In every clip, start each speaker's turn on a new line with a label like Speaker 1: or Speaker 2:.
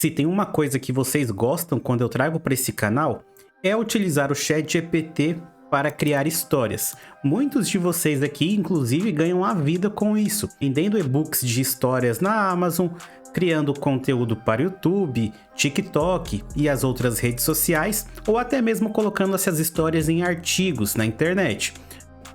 Speaker 1: Se tem uma coisa que vocês gostam quando eu trago para esse canal, é utilizar o ChatGPT para criar histórias. Muitos de vocês aqui, inclusive, ganham a vida com isso, vendendo e-books de histórias na Amazon, criando conteúdo para YouTube, TikTok e as outras redes sociais, ou até mesmo colocando essas histórias em artigos na internet.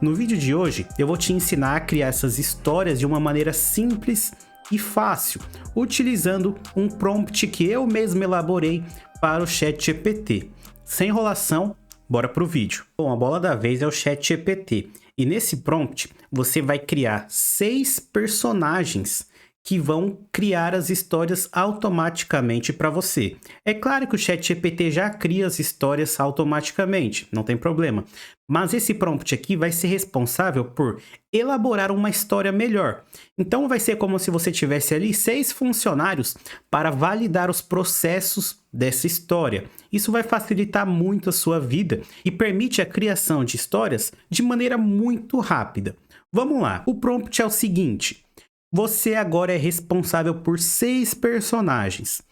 Speaker 1: No vídeo de hoje, eu vou te ensinar a criar essas histórias de uma maneira simples e fácil, utilizando um prompt que eu mesmo elaborei para o ChatGPT. Sem enrolação, bora pro vídeo. Bom, a bola da vez é o ChatGPT, e nesse prompt você vai criar 6 personagens que vão criar as histórias automaticamente para você. É claro que o ChatGPT já cria as histórias automaticamente, não tem problema. Mas esse prompt aqui vai ser responsável por elaborar uma história melhor. Então vai ser como se você tivesse ali 6 funcionários para validar os processos dessa história. Isso vai facilitar muito a sua vida e permite a criação de histórias de maneira muito rápida. Vamos lá, o prompt é o seguinte: você agora é responsável por 6 personagens.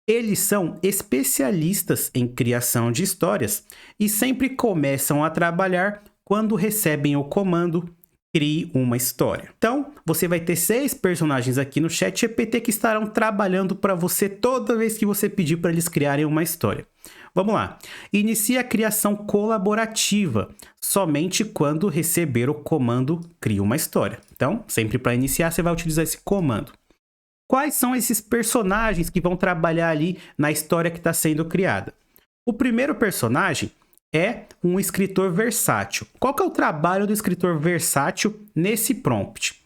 Speaker 1: Eles são especialistas em criação de histórias e sempre começam a trabalhar quando recebem o comando "crie uma história". Então, você vai ter 6 personagens aqui no ChatGPT que estarão trabalhando para você toda vez que você pedir para eles criarem uma história. Vamos lá. Inicie a criação colaborativa somente quando receber o comando "crie uma história". Então, sempre para iniciar, você vai utilizar esse comando. Quais são esses personagens que vão trabalhar ali na história que está sendo criada? O primeiro personagem é um escritor versátil. Qual que é o trabalho do escritor versátil nesse prompt?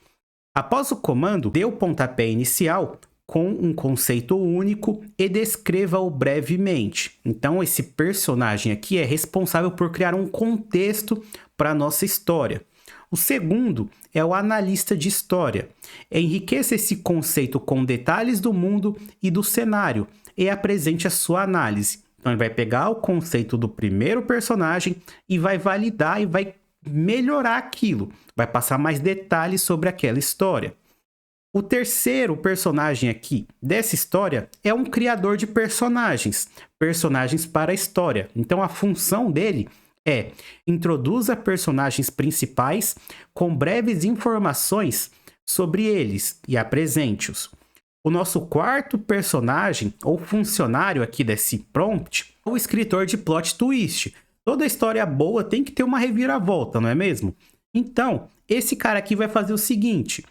Speaker 1: Após o comando, dê o pontapé inicial com um conceito único e descreva-o brevemente. Então, esse personagem aqui é responsável por criar um contexto para a nossa história. O segundo é o analista de história. Enriqueça esse conceito com detalhes do mundo e do cenário e apresente a sua análise. Então, ele vai pegar o conceito do primeiro personagem e vai validar e vai melhorar aquilo. Vai passar mais detalhes sobre aquela história. O terceiro personagem aqui dessa história é um criador de personagens. Personagens para a história. Então, a função dele é: introduza personagens principais com breves informações sobre eles e apresente-os. O nosso quarto personagem ou funcionário aqui desse prompt é o escritor de plot twist. Toda história boa tem que ter uma reviravolta, não é mesmo? Então, esse cara aqui vai fazer o seguinte: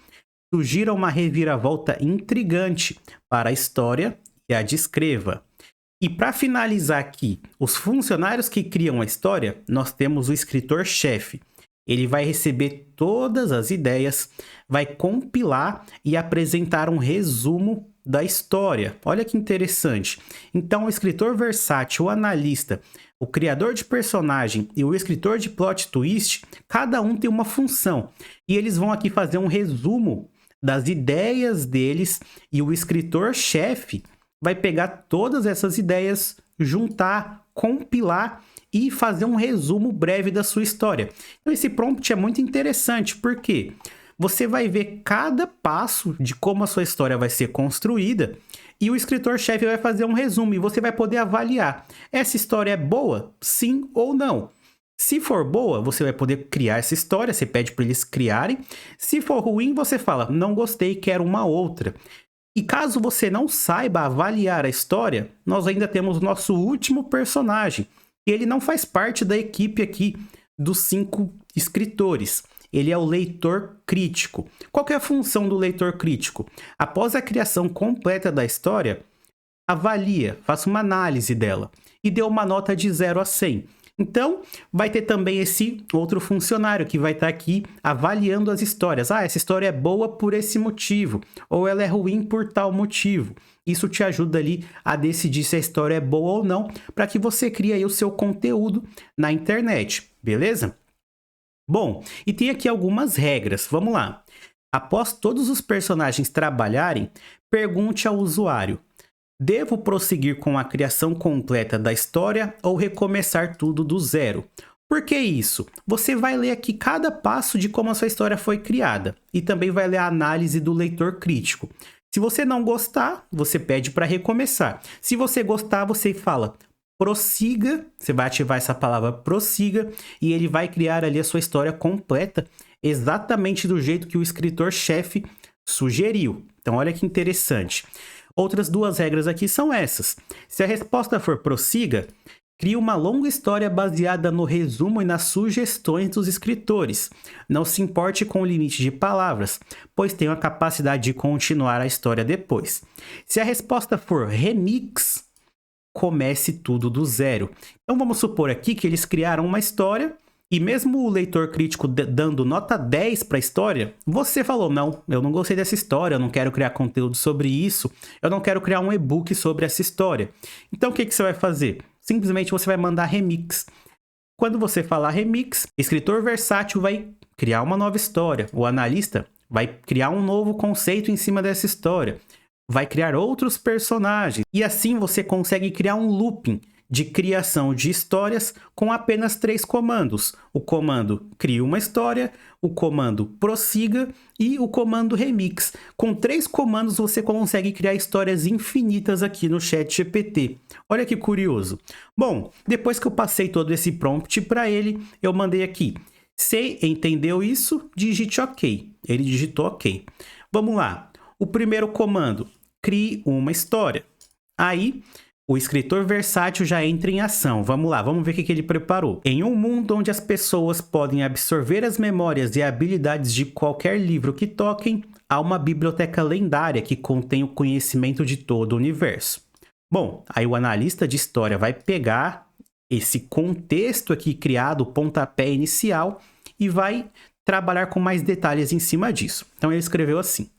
Speaker 1: sugira uma reviravolta intrigante para a história e a descreva. E para finalizar aqui, os funcionários que criam a história, nós temos o escritor-chefe. Ele vai receber todas as ideias, vai compilar e apresentar um resumo da história. Olha que interessante. Então, o escritor versátil, o analista, o criador de personagem e o escritor de plot twist, cada um tem uma função. E eles vão aqui fazer um resumo das ideias deles, e o escritor-chefe vai pegar todas essas ideias, juntar, compilar e fazer um resumo breve da sua história. Então esse prompt é muito interessante, porque você vai ver cada passo de como a sua história vai ser construída e o escritor-chefe vai fazer um resumo e você vai poder avaliar: essa história é boa? Sim ou não? Se for boa, você vai poder criar essa história, você pede para eles criarem. Se for ruim, você fala: não gostei, quero uma outra. E caso você não saiba avaliar a história, nós ainda temos o nosso último personagem. Ele não faz parte da equipe aqui dos 5 escritores. Ele é o leitor crítico. Qual que é a função do leitor crítico? Após a criação completa da história, avalia, faça uma análise dela e dê uma nota de 0 a 100. Então, vai ter também esse outro funcionário que vai estar aqui avaliando as histórias. Essa história é boa por esse motivo, ou ela é ruim por tal motivo. Isso te ajuda ali a decidir se a história é boa ou não, para que você crie aí o seu conteúdo na internet, beleza? Bom, e tem aqui algumas regras, vamos lá. Após todos os personagens trabalharem, pergunte ao usuário: devo prosseguir com a criação completa da história ou recomeçar tudo do zero? Por que isso? Você vai ler aqui cada passo de como a sua história foi criada e também vai ler a análise do leitor crítico. Se você não gostar, você pede para recomeçar. Se você gostar, você fala prossiga, você vai ativar essa palavra prossiga e ele vai criar ali a sua história completa, exatamente do jeito que o escritor-chefe sugeriu. Então olha que interessante. Outras duas regras aqui são essas. Se a resposta for prossiga, crie uma longa história baseada no resumo e nas sugestões dos escritores. Não se importe com o limite de palavras, pois tem a capacidade de continuar a história depois. Se a resposta for remix, comece tudo do zero. Então vamos supor aqui que eles criaram uma história e mesmo o leitor crítico dando nota 10 para a história, você falou, não, eu não gostei dessa história, eu não quero criar conteúdo sobre isso, eu não quero criar um e-book sobre essa história. Então o que você vai fazer? Simplesmente você vai mandar remix. Quando você falar remix, escritor versátil vai criar uma nova história, o analista vai criar um novo conceito em cima dessa história, vai criar outros personagens, e assim você consegue criar um looping de criação de histórias com apenas 3 comandos. O comando cria uma história, o comando prossiga e o comando remix. Com 3 comandos você consegue criar histórias infinitas aqui no ChatGPT. Olha que curioso. Bom, depois que eu passei todo esse prompt para ele, eu mandei aqui. Se entendeu isso, digite OK. Ele digitou OK. Vamos lá. O primeiro comando, crie uma história. Aí o escritor versátil já entra em ação. Vamos lá, vamos ver o que ele preparou. Em um mundo onde as pessoas podem absorver as memórias e habilidades de qualquer livro que toquem, há uma biblioteca lendária que contém o conhecimento de todo o universo. Bom, aí o analista de história vai pegar esse contexto aqui criado, o pontapé inicial, e vai trabalhar com mais detalhes em cima disso. Então ele escreveu assim: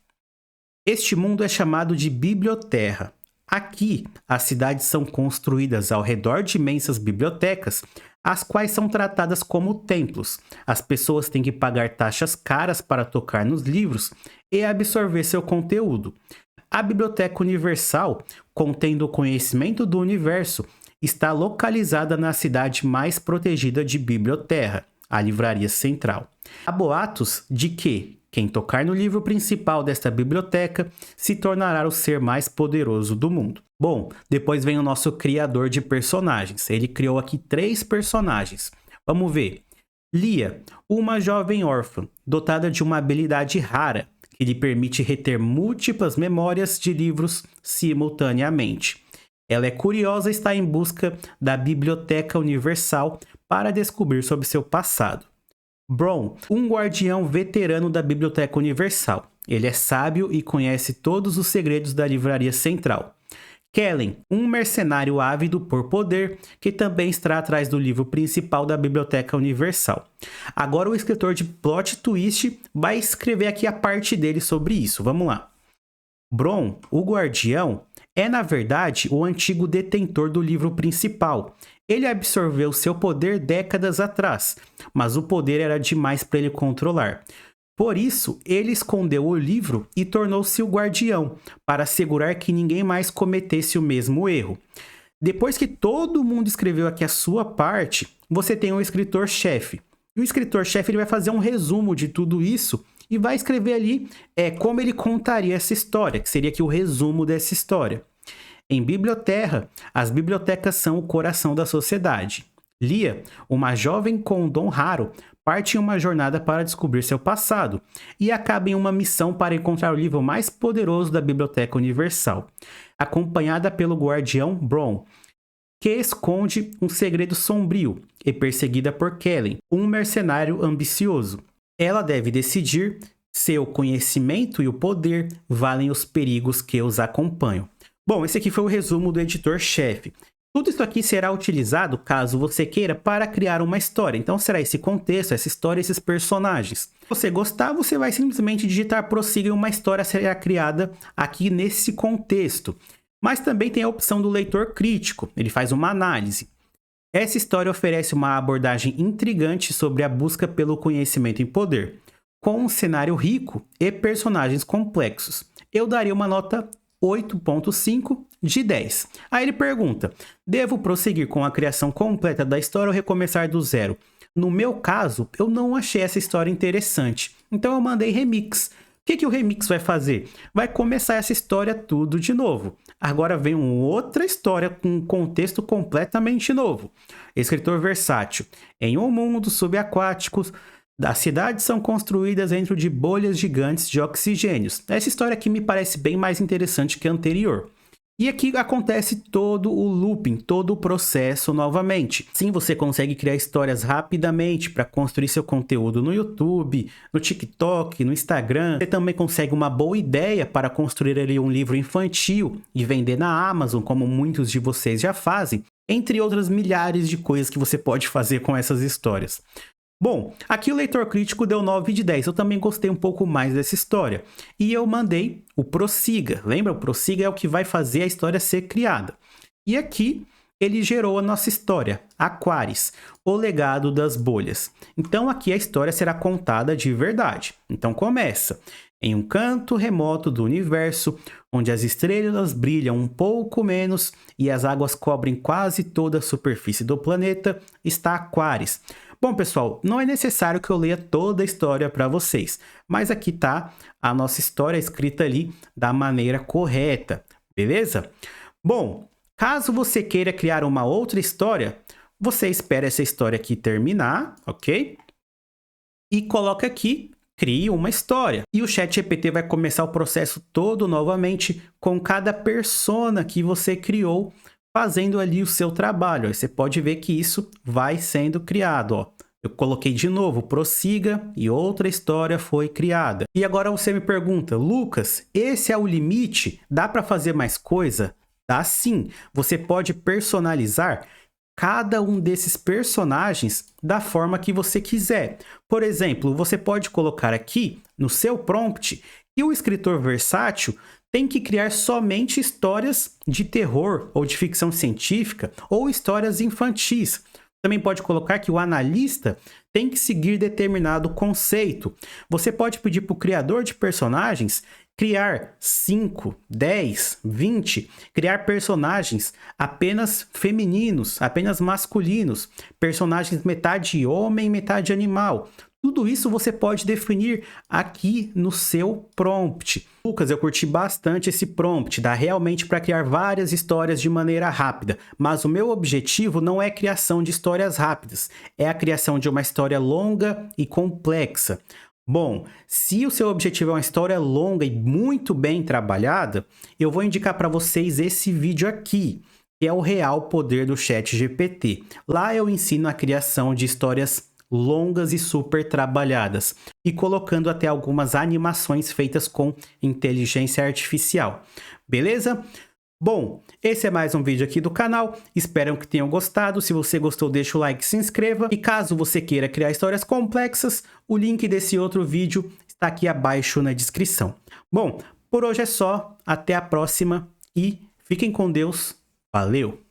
Speaker 1: este mundo é chamado de Biblioterra. Aqui, as cidades são construídas ao redor de imensas bibliotecas, as quais são tratadas como templos. As pessoas têm que pagar taxas caras para tocar nos livros e absorver seu conteúdo. A Biblioteca Universal, contendo o conhecimento do universo, está localizada na cidade mais protegida de Biblioterra, a Livraria Central. Há boatos de que quem tocar no livro principal desta biblioteca se tornará o ser mais poderoso do mundo. Bom, depois vem o nosso criador de personagens. Ele criou aqui 3 personagens. Vamos ver. Lia, uma jovem órfã, dotada de uma habilidade rara, que lhe permite reter múltiplas memórias de livros simultaneamente. Ela é curiosa e está em busca da Biblioteca Universal para descobrir sobre seu passado. Bron, um guardião veterano da Biblioteca Universal. Ele é sábio e conhece todos os segredos da Livraria Central. Kellen, um mercenário ávido por poder, que também está atrás do livro principal da Biblioteca Universal. Agora o escritor de plot twist vai escrever aqui a parte dele sobre isso. Vamos lá. Bron, o guardião, é na verdade o antigo detentor do livro principal. Ele absorveu seu poder décadas atrás, mas o poder era demais para ele controlar. Por isso, ele escondeu o livro e tornou-se o guardião, para assegurar que ninguém mais cometesse o mesmo erro. Depois que todo mundo escreveu aqui a sua parte, você tem um escritor-chefe. E o escritor-chefe ele vai fazer um resumo de tudo isso e vai escrever ali como ele contaria essa história, que seria aqui o resumo dessa história. Em Biblioterra, as bibliotecas são o coração da sociedade. Lia, uma jovem com um dom raro, parte em uma jornada para descobrir seu passado e acaba em uma missão para encontrar o livro mais poderoso da Biblioteca Universal, acompanhada pelo guardião Bron, que esconde um segredo sombrio, e perseguida por Kellen, um mercenário ambicioso. Ela deve decidir se o conhecimento e o poder valem os perigos que os acompanham. Bom, esse aqui foi o resumo do editor-chefe. Tudo isso aqui será utilizado, caso você queira, para criar uma história. Então será esse contexto, essa história, esses personagens. Se você gostar, você vai simplesmente digitar prossiga e uma história será criada aqui nesse contexto. Mas também tem a opção do leitor crítico, ele faz uma análise. Essa história oferece uma abordagem intrigante sobre a busca pelo conhecimento e poder, com um cenário rico e personagens complexos. Eu daria uma nota 8.5 de 10. Aí ele pergunta, devo prosseguir com a criação completa da história ou recomeçar do zero? No meu caso, eu não achei essa história interessante, então eu mandei remix. que o Remix vai fazer? Vai começar essa história tudo de novo. Agora vem uma outra história com um contexto completamente novo. Escritor versátil. Em um mundo subaquático, as cidades são construídas dentro de bolhas gigantes de oxigênios. Essa história aqui me parece bem mais interessante que a anterior. E aqui acontece todo o looping, todo o processo novamente. Sim, você consegue criar histórias rapidamente para construir seu conteúdo no YouTube, no TikTok, no Instagram. Você também consegue uma boa ideia para construir ali um livro infantil e vender na Amazon, como muitos de vocês já fazem, entre outras milhares de coisas que você pode fazer com essas histórias. Bom, aqui o Leitor Crítico deu 9 de 10, eu também gostei um pouco mais dessa história. E eu mandei o Prossiga, lembra? O Prossiga é o que vai fazer a história ser criada. E aqui ele gerou a nossa história, Aquaris, o legado das bolhas. Então aqui a história será contada de verdade. Então começa. Em um canto remoto do universo, onde as estrelas brilham um pouco menos e as águas cobrem quase toda a superfície do planeta, está Aquaris. Bom, pessoal, não é necessário que eu leia toda a história para vocês, mas aqui tá a nossa história escrita ali da maneira correta, beleza? Bom, caso você queira criar uma outra história, você espera essa história aqui terminar, ok? E coloca aqui, crie uma história. E o ChatGPT vai começar o processo todo novamente com cada persona que você criou, fazendo ali o seu trabalho. Aí você pode ver que isso vai sendo criado, ó. Eu coloquei de novo, prossiga, e outra história foi criada. E agora você me pergunta, Lucas, esse é o limite? Dá para fazer mais coisa? Dá sim. Você pode personalizar cada um desses personagens da forma que você quiser. Por exemplo, você pode colocar aqui no seu prompt que o escritor versátil tem que criar somente histórias de terror ou de ficção científica ou histórias infantis. Também pode colocar que o analista tem que seguir determinado conceito. Você pode pedir para o criador de personagens criar 5, 10, 20, criar personagens apenas femininos, apenas masculinos, personagens metade homem, metade animal. Tudo isso você pode definir aqui no seu prompt. Lucas, eu curti bastante esse prompt, dá realmente para criar várias histórias de maneira rápida, mas o meu objetivo não é a criação de histórias rápidas, é a criação de uma história longa e complexa. Bom, se o seu objetivo é uma história longa e muito bem trabalhada, eu vou indicar para vocês esse vídeo aqui, que é o real poder do ChatGPT. Lá eu ensino a criação de histórias longas e super trabalhadas, e colocando até algumas animações feitas com inteligência artificial. Beleza? Bom, esse é mais um vídeo aqui do canal, espero que tenham gostado. Se você gostou, deixa o like, se inscreva, e caso você queira criar histórias complexas, o link desse outro vídeo está aqui abaixo na descrição. Bom, por hoje é só, até a próxima e fiquem com Deus, valeu!